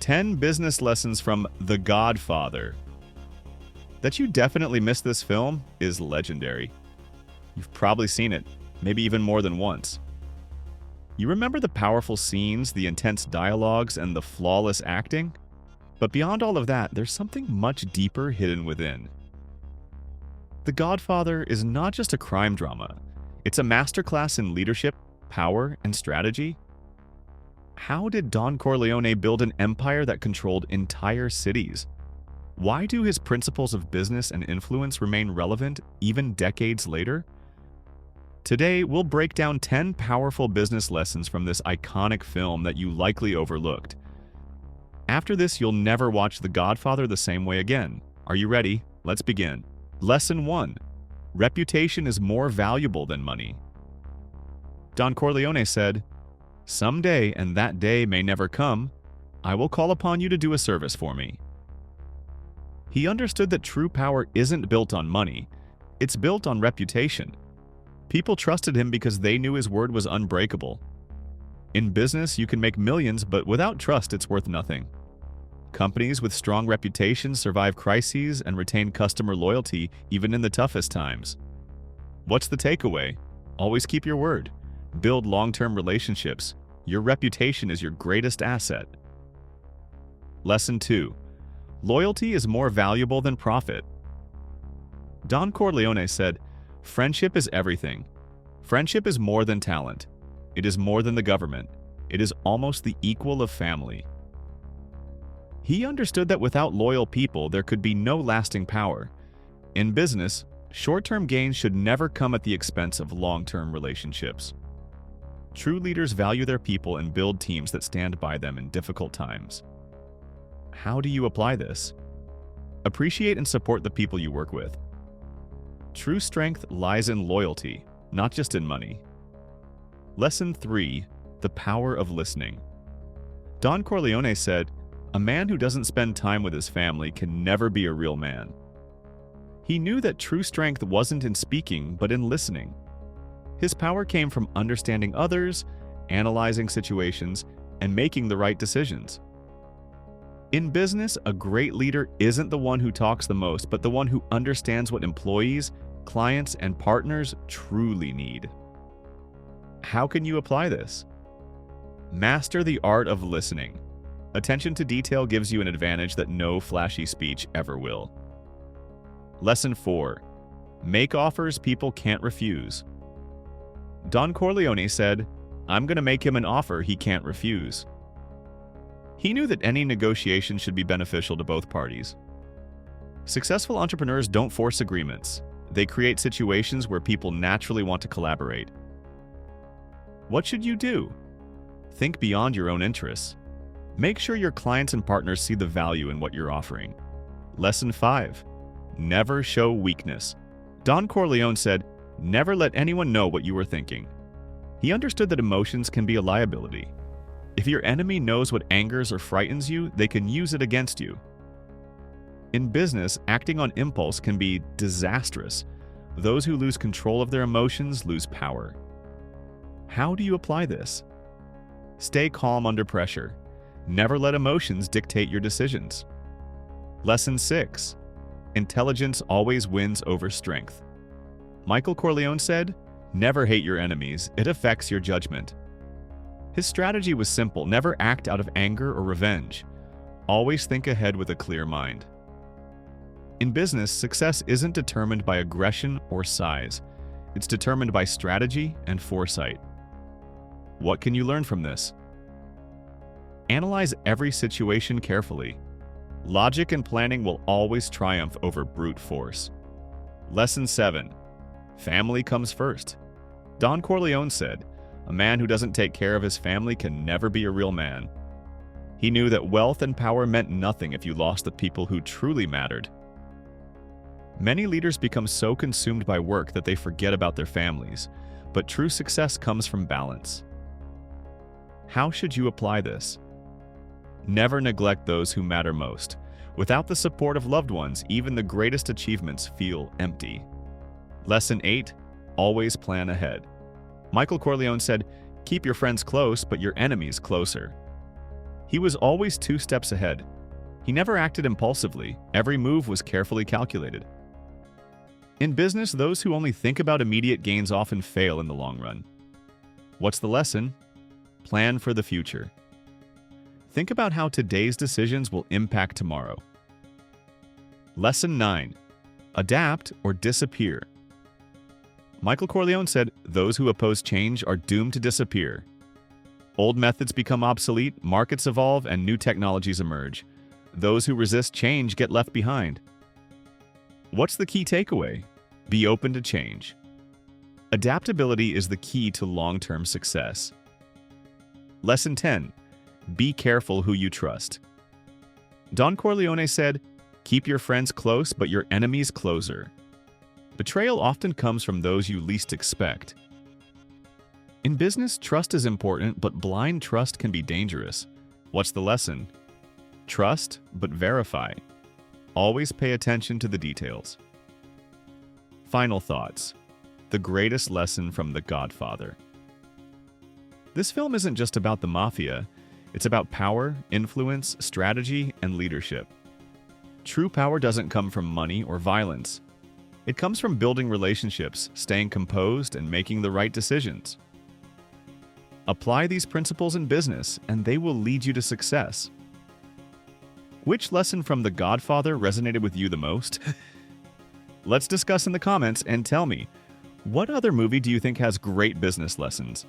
10 business lessons from The Godfather. That you definitely missed this film is legendary. You've probably seen it, maybe even more than once. You remember the powerful scenes, the intense dialogues, and the flawless acting? But beyond all of that, there's something much deeper hidden within. The Godfather is not just a crime drama. It's a masterclass in leadership, power, and strategy. How did Don Corleone build an empire that controlled entire cities? Why do his principles of business and influence remain relevant even decades later? Today, we'll break down 10 powerful business lessons from this iconic film that you likely overlooked. After this, you'll never watch The Godfather the same way again. Are you ready? Let's begin. Lesson 1. Reputation is more valuable than money. Don Corleone said, "Someday, and that day may never come, I will call upon you to do a service for me." He understood that true power isn't built on money, it's built on reputation. People trusted him because they knew his word was unbreakable. In business, you can make millions, but without trust, it's worth nothing. Companies with strong reputations survive crises and retain customer loyalty even in the toughest times. What's the takeaway? Always keep your word. Build long-term relationships. Your reputation is your greatest asset. Lesson 2. Loyalty is more valuable than profit. Don Corleone said, "Friendship is everything. Friendship is more than talent. It is more than the government. It is almost the equal of family." He understood that without loyal people, there could be no lasting power. In business, short-term gains should never come at the expense of long-term relationships. True leaders value their people and build teams that stand by them in difficult times. How do you apply this? Appreciate and support the people you work with. True strength lies in loyalty, not just in money. Lesson 3. The power of listening. Don Corleone said, "A man who doesn't spend time with his family can never be a real man." He knew that true strength wasn't in speaking, but in listening. His power came from understanding others, analyzing situations, and making the right decisions. In business, a great leader isn't the one who talks the most, but the one who understands what employees, clients, and partners truly need. How can you apply this? Master the art of listening. Attention to detail gives you an advantage that no flashy speech ever will. Lesson 4. Make offers people can't refuse. Don Corleone said, "I'm going to make him an offer he can't refuse." He knew that any negotiation should be beneficial to both parties. Successful entrepreneurs don't force agreements. They create situations where people naturally want to collaborate. What should you do? Think beyond your own interests. Make sure your clients and partners see the value in what you're offering. Lesson 5. Never show weakness. Don Corleone said, "Never let anyone know what you were thinking." He understood that emotions can be a liability. If your enemy knows what angers or frightens you, they can use it against you. In business, acting on impulse can be disastrous. Those who lose control of their emotions lose power. How do you apply this? Stay calm under pressure. Never let emotions dictate your decisions. Lesson 6. Intelligence always wins over strength. Michael Corleone said, "Never hate your enemies. It affects your judgment." His strategy was simple: never act out of anger or revenge. Always think ahead with a clear mind. In business, success isn't determined by aggression or size. It's determined by strategy and foresight. What can you learn from this? Analyze every situation carefully. Logic and planning will always triumph over brute force. Lesson 7. Family comes first. Don Corleone said, "A man who doesn't take care of his family can never be a real man." He knew that wealth and power meant nothing if you lost the people who truly mattered. Many leaders become so consumed by work that they forget about their families, but true success comes from balance. How should you apply this? Never neglect those who matter most. Without the support of loved ones, even the greatest achievements feel empty. Lesson 8. Always plan ahead. Michael Corleone said, "Keep your friends close, but your enemies closer." He was always 2 steps ahead. He never acted impulsively. Every move was carefully calculated. In business, those who only think about immediate gains often fail in the long run. What's the lesson? Plan for the future. Think about how today's decisions will impact tomorrow. Lesson 9. Adapt or disappear. Michael Corleone said, "Those who oppose change are doomed to disappear." Old methods become obsolete, markets evolve, and new technologies emerge. Those who resist change get left behind. What's the key takeaway? Be open to change. Adaptability is the key to long-term success. Lesson 10. Be careful who you trust. Don Corleone said, "Keep your friends close, but your enemies closer." Betrayal often comes from those you least expect. In business, trust is important, but blind trust can be dangerous. What's the lesson? Trust, but verify. Always pay attention to the details. Final thoughts. The greatest lesson from The Godfather. This film isn't just about the mafia. It's about power, influence, strategy, and leadership. True power doesn't come from money or violence. It comes from building relationships, staying composed, and making the right decisions. Apply these principles in business, and they will lead you to success. Which lesson from The Godfather resonated with you the most? Let's discuss in the comments and tell me, what other movie do you think has great business lessons?